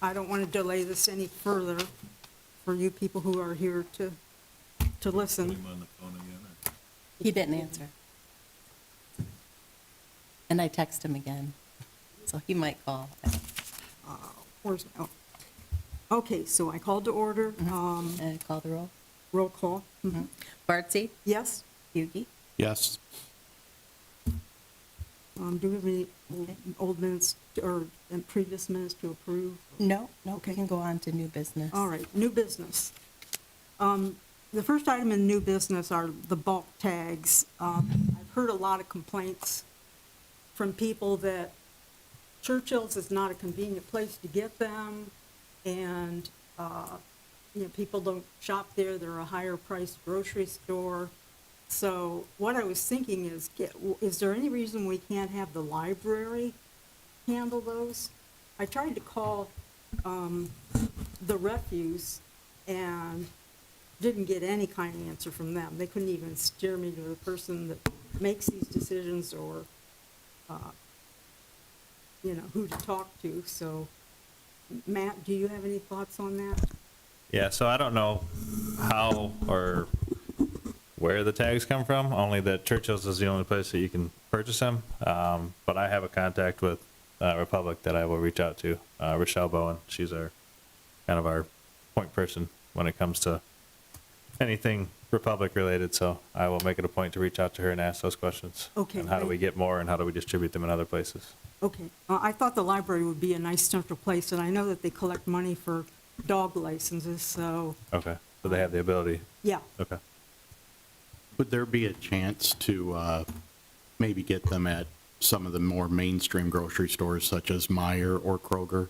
I don't want to delay this any further for you people who are here to listen. Him on the phone again, or? He didn't answer. And I text him again, so he might call. Where's my, okay, so I called to order. Call the roll. Roll call. Bartsey? Yes? Hugie? Yes. Do we have any old minutes or previous minutes to approve? No, we Okay. can go on to new business. All right, new business. The first item in new business are the bulk tags. I've heard a lot of complaints from people that Churchill's is not a convenient place to get them, and, people don't shop there, they're a higher priced grocery store. So what I was thinking is there any reason we can't have the library handle those? I tried to call the refuse and didn't get any kind of answer from them. They couldn't even steer me to the person that makes these decisions or, who to talk to. So, Matt, do you have any thoughts on that? Yeah, so I don't know how or where the tags come from, only that Churchill's is the only place that you can purchase them. But I have a contact with Republic that I will reach out to, Rochelle Bowen. She's our point person when it comes to anything Republic related, so I will make it a point to reach out to her and ask those questions. Okay, And how do we great. get more, and how do we distribute them in other places? Okay, I thought the library would be a nice central place, and I know that they collect money for dog licenses, so, Okay, so they have the ability, yeah. okay. Would there be a chance to maybe get them at some of the more mainstream grocery stores such as Meijer or Kroger?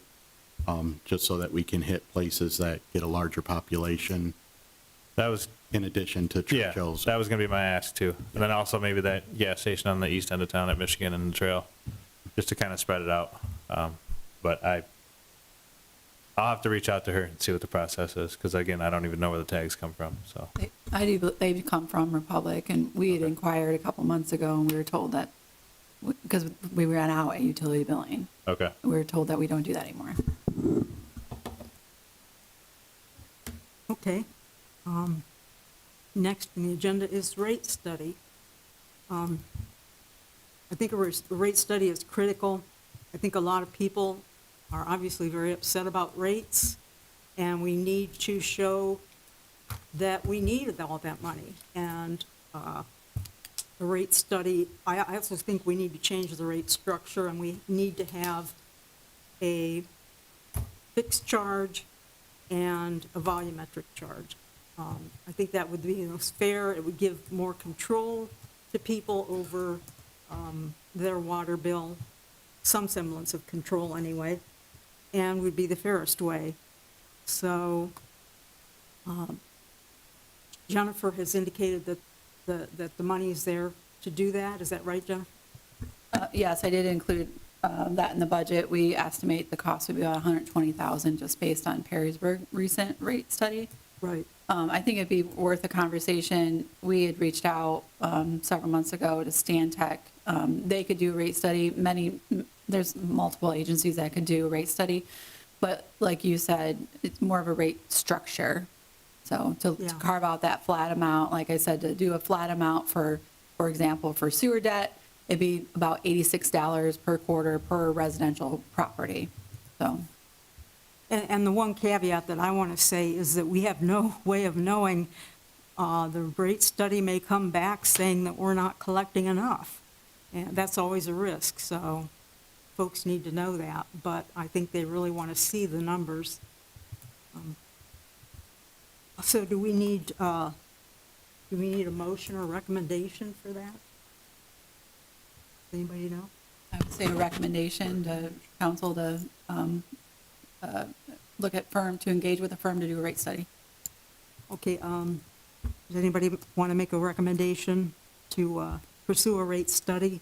Just so that we can hit places that get a larger population That was, in addition to yeah, Churchill's. that was gonna be my ask too. And then also maybe that gas station on the east end of town at Michigan and the Trail, just to kind of spread it out. But I'll have to reach out to her and see what the process is, because again, I don't even know where the tags come from, so. They come from Republic, and we had inquired a couple months ago, and we were told that, because we ran out at utility billing, Okay, we were told that we don't do that anymore. Okay. Next on the agenda is rate study. I think a rate study is critical. I think a lot of people are obviously very upset about rates, and we need to show that we need all that money. And the rate study, I also think we need to change the rate structure, and we need to have a fixed charge and a volumetric charge. I think that would be most fair. It would give more control to people over their water bill, some semblance of control anyway, and would be the fairest way. So Jennifer has indicated that the money is there to do that. Is that right, Jennifer? Yes, I did include that in the budget. We estimate the cost would be about $120,000, just based on Perrysburg recent rate study. Right. I think it'd be worth a conversation. We had reached out several months ago to Stantec. They could do a rate study. There's multiple agencies that could do a rate study, but like you said, it's more of a rate structure. So to Yeah. carve out that flat amount, like I said, to do a flat amount for example, for sewer debt, it'd be about $86 per quarter per residential property. So. And the one caveat that I want to say is that we have no way of knowing, the rate study may come back saying that we're not collecting enough. And that's always a risk, so folks need to know that, but I think they really want to see the numbers. So do we need a motion or recommendation for that? Anybody know? I would say a recommendation to council to look at to engage with a firm to do a rate study. Okay, does anybody want to make a recommendation to pursue a rate study?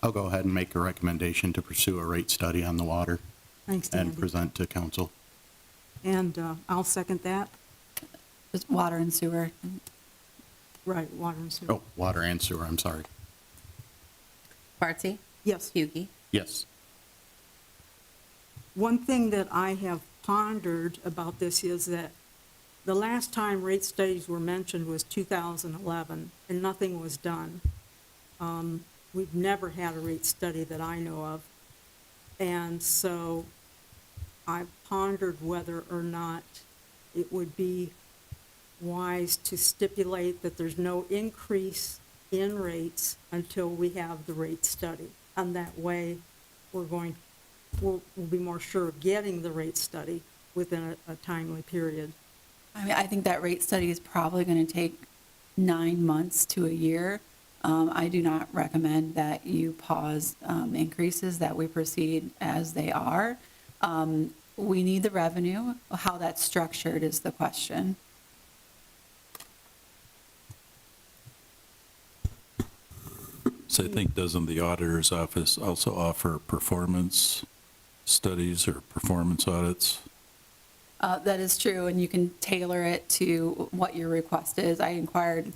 I'll go ahead and make a recommendation to pursue a rate study on the water Thanks, and Andy. present to council. And I'll second that. Just water and sewer. Right, water and sewer. Oh, water and sewer, I'm sorry. Bartsey? Yes. Hugie? Yes. One thing that I have pondered about this is that the last time rate studies were mentioned was 2011, and nothing was done. We've never had a rate study that I know of. And so I pondered whether or not it would be wise to stipulate that there's no increase in rates until we have the rate study. And that way, we'll be more sure of getting the rate study within a timely period. I mean, I think that rate study is probably going to take 9 months to a year. I do not recommend that you pause increases, that we proceed as they are. We need the revenue. How that's structured is the question. So I think, doesn't the auditor's office also offer performance studies or performance audits? That is true, and you can tailor it to what your request is. I inquired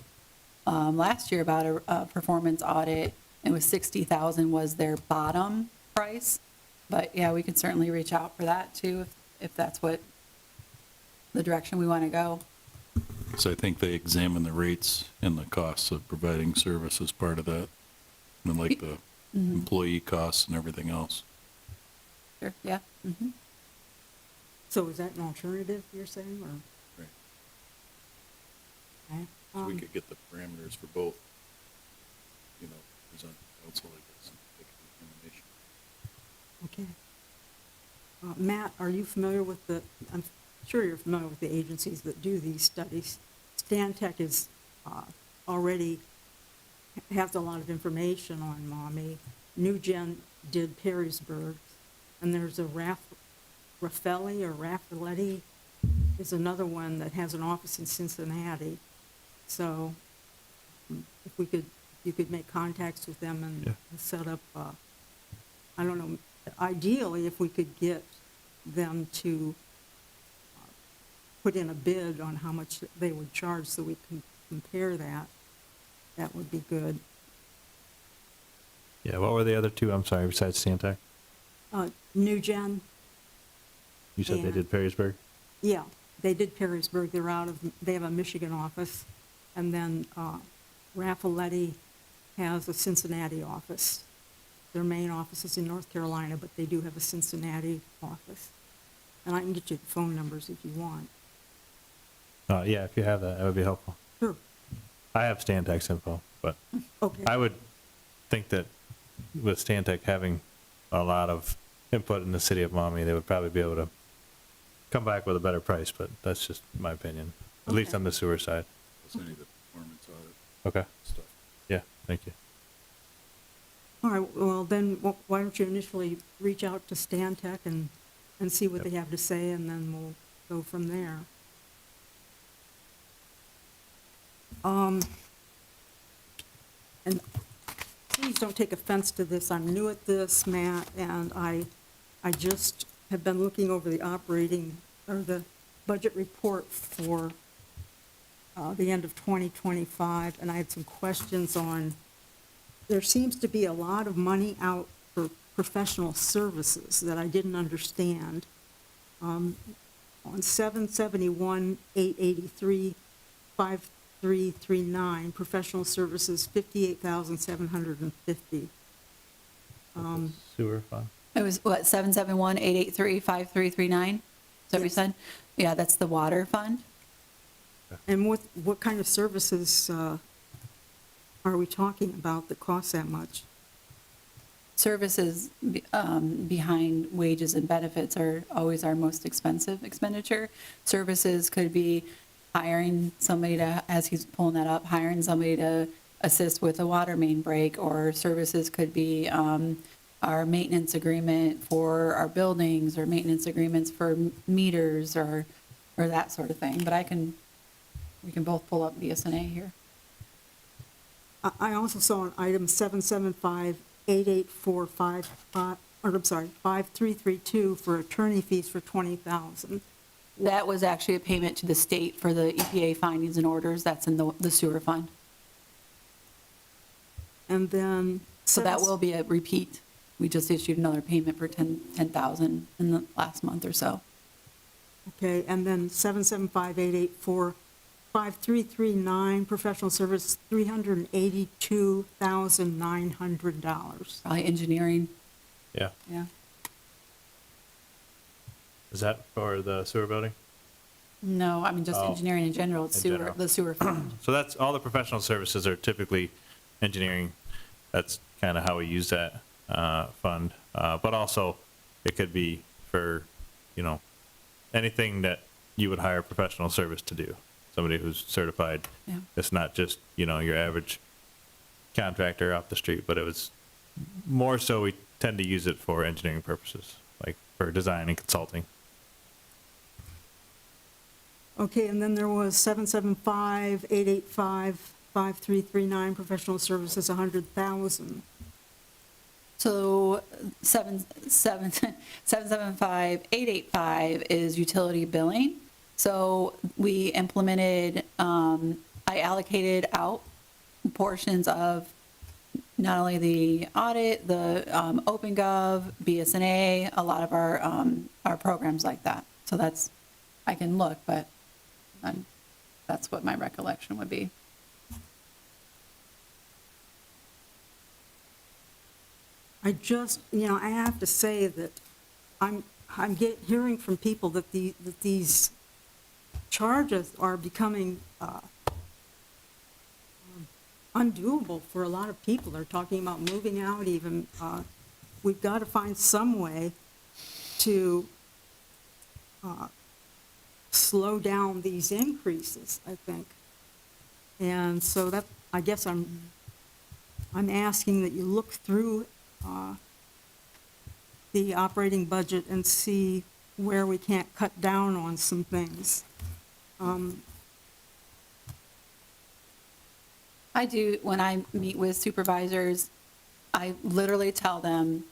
last year about a performance audit. It was $60,000 was their bottom price. But yeah, we can certainly reach out for that too, if that's what the direction we want to go. So I think they examine the rates and the costs of providing service as part of that, and like the employee costs and everything else. Sure, yeah. Mhm. So is that an alternative, you're saying, or? Right. Okay. So we Um, could get the parameters for both, present council like this and make a determination. Okay. Matt, are you familiar with I'm sure you're familiar with the agencies that do these studies. Stantec is already has a lot of information on Maumee. NewGen did Perrysburg, and there's a Raffelli or Raffelletti is another one that has an office in Cincinnati. So if you could make contacts with them and Yeah. set up, I don't know, ideally, if we could get them to put in a bid on how much they would charge so we can compare that, that would be good. Yeah, what were the other two, I'm sorry, besides Stantec? NewGen, You said they And- did Perrysburg? yeah, they did Perrysburg, they have a Michigan office. And then Raffelletti has a Cincinnati office. Their main office is in North Carolina, but they do have a Cincinnati office. And I can get you the phone numbers if you want. Yeah, if you have that, that would be helpful. Sure. I have Stantec's info, but Okay. I would think that with Stantec having a lot of input in the city of Maumee, they would probably be able to come back with a better price, but that's just my opinion, at least Okay. on the sewer side. Plus any of the performance audit Okay, stuff. yeah, thank you. All right, well, then why don't you initially reach out to Stantec and see what they have to say, and then we'll go from there. And please don't take offense to this. I'm new at this, Matt, and I just have been looking over the the budget report for the end of 2025, and I had some questions on, there seems to be a lot of money out for professional services that I didn't understand. On 771, 883, 5339, professional services, 58,750. Sewer fund? It was, what, 771-883-5339? Is that what you Yes. said? Yeah, that's the water fund. And what kind of services are we talking about that cost that much? Services behind wages and benefits are always our most expensive expenditure. Services could be hiring somebody to, as he's pulling that up, hiring somebody to assist with a water main break, or services could be our maintenance agreement for our buildings, or maintenance agreements for meters, or that sort of thing. But we can both pull up BSNA here. I also saw an item 5332 for attorney fees for 20,000. That was actually a payment to the state for the EPA findings and orders. That's in the sewer fund. And then. So that will be a repeat. we just issued another payment for 10,000 in the last month or so. Okay, and then 775-884-5339, professional service, $382,900. Probably engineering, Yeah. yeah. Is that for the sewer building? No, I mean, just Oh, engineering in general, in sewer, general. the sewer fund. So that's, all the professional services are typically engineering. That's kind of how we use that fund. But also, it could be for, anything that you would hire a professional service to do, somebody who's certified. Yeah. It's not just, your average contractor off the street, but it was more so we tend to use it for engineering purposes, like for design and consulting. Okay, and then there was 775-885-5339, professional services, $100,000. So 775-885 is utility billing. So we implemented, I allocated out portions of not only the audit, the OpenGov, BSNA, a lot of our programs like that. So that's, I can look, but that's what my recollection would be. I just, I have to say that I'm hearing from people that these charges are becoming undoable for a lot of people. They're talking about moving out even. We've got to find some way to slow down these increases, I think. And so that, I guess I'm asking that you look through the operating budget and see where we can't cut down on some things. I do, when I meet with supervisors, I literally tell them,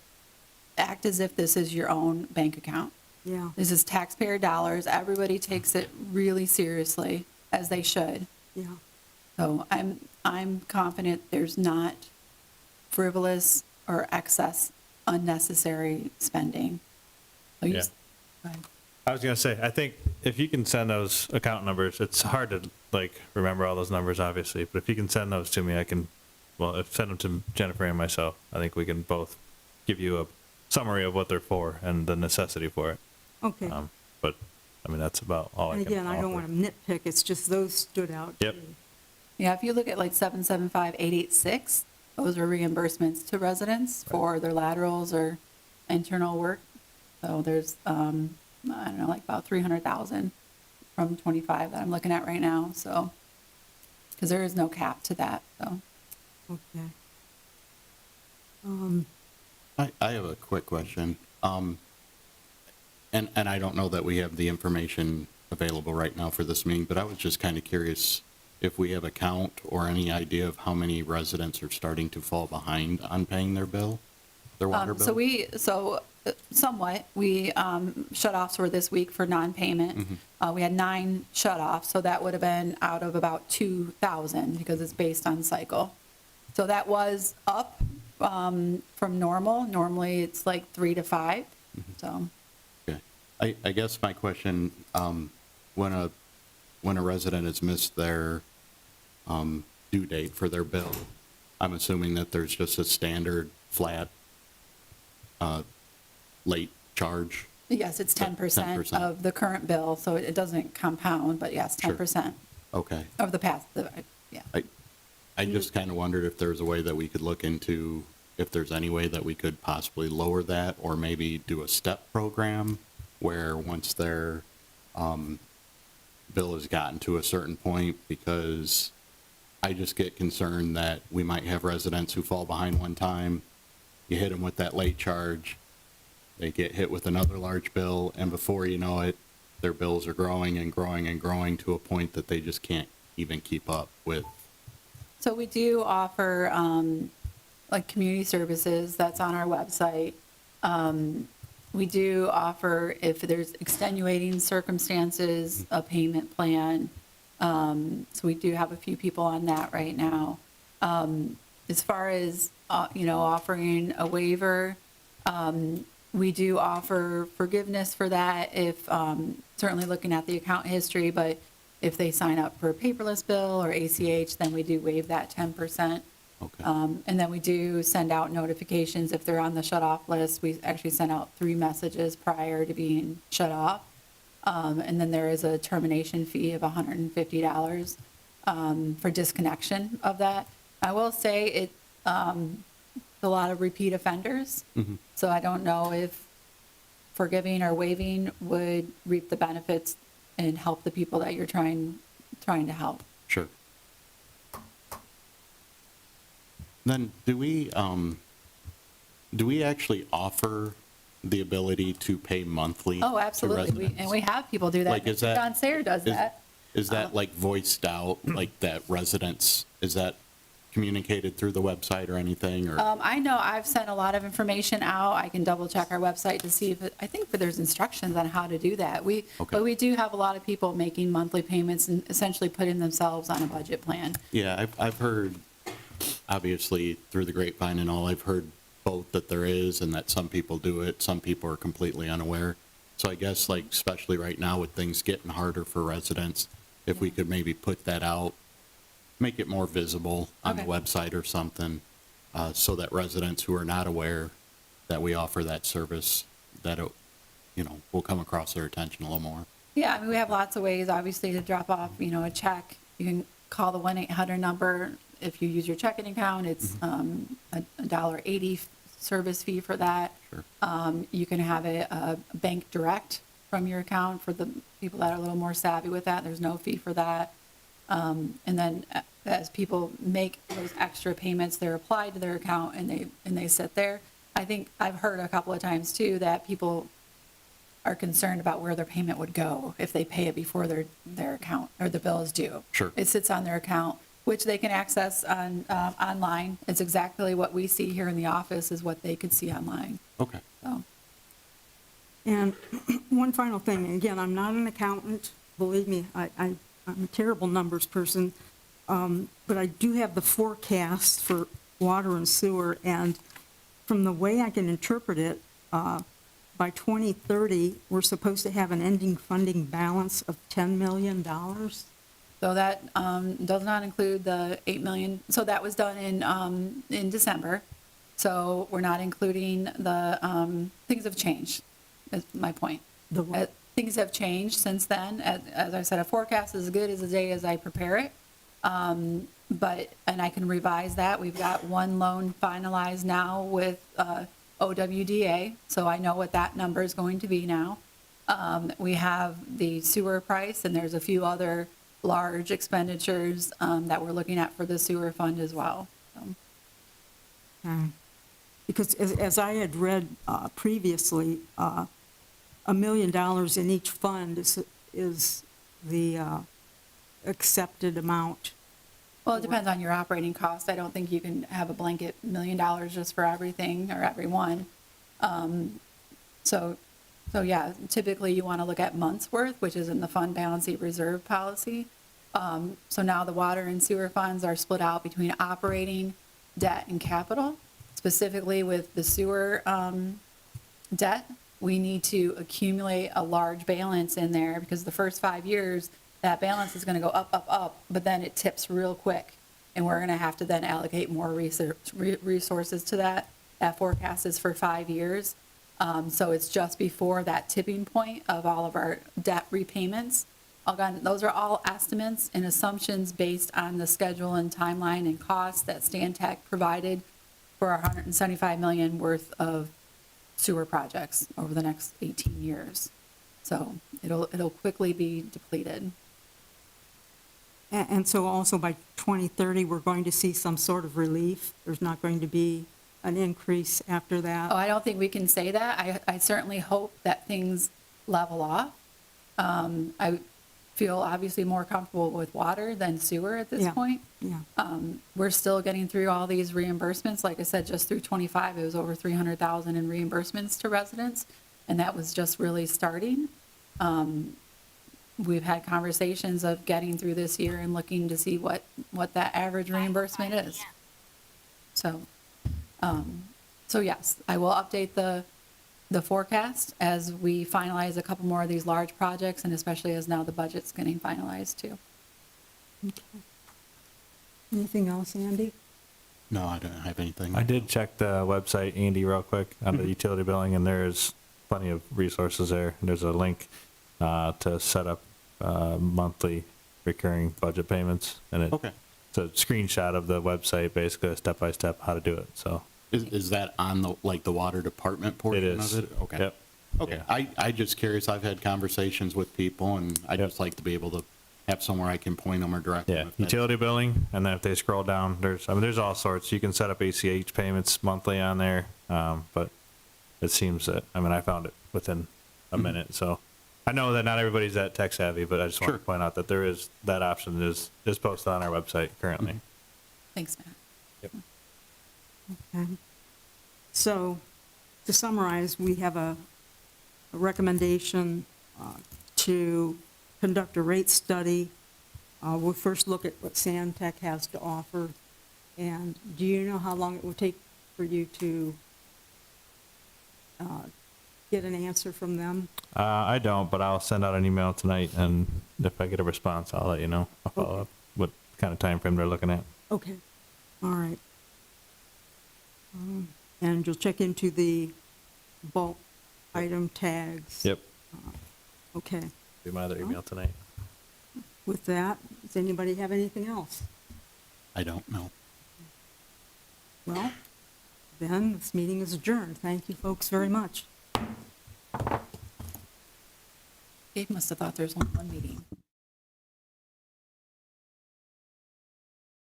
act as if this is your own bank account. Yeah, This is taxpayer dollars. Everybody takes it really seriously, as they should. yeah. So I'm confident there's not frivolous or excess unnecessary spending. So you Yeah. s- go ahead. I was gonna say, I think if you can send those account numbers, it's hard to remember all those numbers, obviously, but if you can send those to me, send them to Jennifer and myself. I think we can both give you a summary of what they're for and the necessity for it. Okay. But, that's about all I And can again, I don't offer. want to nitpick, it's just those stood out. to Yep. me. Yeah, if you look at like 775-886, those are reimbursements to residents for their laterals or internal work. So there's, I don't know, like about 300,000 from 25 that I'm looking at right now, so, because there is no cap to that, so. Okay. I have a quick question. And I don't know that we have the information available right now for this meeting, but I was just kind of curious if we have a count or any idea of how many residents are starting to fall behind on paying their bill, their water bill? Somewhat, shut-offs were this week for non-payment. We had 9 shut-offs, so that would have been out of about 2,000 because it's based on cycle. So that was up from normal. Normally, it's like 3 to 5, so. Okay. I guess my question, when a resident has missed their due date for their bill, I'm assuming that there's just a standard flat late charge? Yes, it's 10% 10%. of the current bill, so it doesn't compound, but yes, Sure. 10% Okay. of the past, yeah. I just kind of wondered if there's a way that we could look into, if there's any way that we could possibly lower that, or maybe do a step program where once their bill has gotten to a certain point, because I just get concerned that we might have residents who fall behind one time, you hit them with that late charge, they get hit with another large bill, and before you know it, their bills are growing and growing and growing to a point that they just can't even keep up with. So we do offer, like, community services, that's on our website. We do offer, if there's extenuating circumstances, a payment plan. So we do have a few people on that right now. As far as, offering a waiver, We do offer forgiveness for that if, certainly looking at the account history, but if they sign up for a paperless bill or ACH, then we do waive that 10%. Okay. And then we do send out notifications if they're on the shut-off list. We actually send out 3 messages prior to being shut off. And then there is a termination fee of $150 for disconnection of that. I will say it, a lot of repeat offenders. So I don't know if forgiving or waiving would reap the benefits and help the people that you're trying to help. Sure. Then do we actually offer the ability to pay monthly? Oh, to absolutely. residents? And we have people do that. Like, is that- John Sayer does is- that. Is that like voiced out, like that residents, is that communicated through the website or anything, or? I know I've sent a lot of information out. I can double check our website to see if, I think that there's instructions on how to do that. Okay. But we do have a lot of people making monthly payments and essentially putting themselves on a budget plan. Yeah, I've heard, obviously, through the grapevine and all, I've heard both that there is and that some people do it, some people are completely unaware. So I guess, like, especially right now with things getting harder for residents, if we could maybe put that out, make it more visible on the Okay. website or something, so that residents who are not aware that we offer that service, that it, will come across their attention a little more. Yeah, I mean, we have lots of ways, obviously, to drop off, a check. You can call the 1-800 number. If you use your checking account, it's a $1.80 service fee for that. Sure. You can have a bank direct from your account for the people that are a little more savvy with that. There's no fee for that. And then as people make those extra payments, they're applied to their account and they sit there. I think I've heard a couple of times too that people are concerned about where their payment would go if they pay it before their account or the bill is due. Sure. It sits on their account, which they can access on online. It's exactly what we see here in the office is what they could see online. Okay. So. And one final thing, again, I'm not an accountant, believe me, I'm a terrible numbers person, but I do have the forecast for water and sewer, and from the way I can interpret it, by 2030, we're supposed to have an ending funding balance of $10 million. So that does not include the 8 million, so that was done in December. So we're not including the, things have changed, is my point. The what? Things have changed since then. As I said, a forecast is as good as the day as I prepare it. But, and I can revise that. We've got one loan finalized now with OWDA, so I know what that number is going to be now. We have the sewer price, and there's a few other large expenditures that we're looking at for the sewer fund as well. Because as I had read previously, $1 million in each fund is the accepted amount. Well, it depends on your operating costs. I don't think you can have a blanket $1 million just for everything or everyone. So yeah, typically you want to look at months' worth, which is in the fund balancing reserve policy. So now the water and sewer funds are split out between operating, debt, and capital. Specifically with the sewer debt, we need to accumulate a large balance in there because the first 5 years, that balance is going to go up, up, up, but then it tips real quick. And we're going to have to then allocate more resources to that. That forecast is for 5 years. So it's just before that tipping point of all of our debt repayments. Again, those are all estimates and assumptions based on the schedule and timeline and costs that Stantec provided for our $175 million worth of sewer projects over the next 18 years. So it'll quickly be depleted. And so also by 2030, we're going to see some sort of relief. There's not going to be an increase after that. Oh, I don't think we can say that. I certainly hope that things level off. I feel obviously more comfortable with water than sewer at this Yeah. point. Yeah. We're still getting through all these reimbursements. Like I said, just through 25, it was over 300,000 in reimbursements to residents, and that was just really starting. We've had conversations of getting through this year and looking to see what that average reimbursement is. So So yes, I will update the forecast as we finalize a couple more of these large projects, and especially as now the budget's getting finalized too. Anything else, Andy? No, I don't have anything. I did check the website, Andy, real quick, on the utility billing, and there's plenty of resources there. There's a link to set up monthly recurring budget payments, and Okay. it's a screenshot of the website, basically a step-by-step how to do it, so. Is that on the, like, the water department portion of is. it? Okay. Yep. Okay, Yeah. I just curious, I've had conversations with people, and I'd Yep. just like to be able to have somewhere I can point them or direct them. Yeah, if that's- utility billing, and then if they scroll down, there's all sorts. You can set up ACH payments monthly on there, but it seems that, I found it within a minute, so. I know that not everybody's that tech savvy, but I just want Sure. to point out that there is, that option is posted on our website currently. Thanks, Matt. Okay. So, to summarize, we have a recommendation to conduct a rate study. We'll first look at what Sandtech has to offer. And do you know how long it would take for you to get an answer from them? I don't, but I'll send out an email tonight, and if I get a response, I'll let you know. I'll follow up what kind of time frame they're looking at. Okay, all right. And you'll check into the bulk item tags? Yep. Okay. Be my other email tonight. With that, does anybody have anything else? I don't know. Well, then, this meeting is adjourned. Thank you, folks, very much. Dave must have thought there was only one meeting.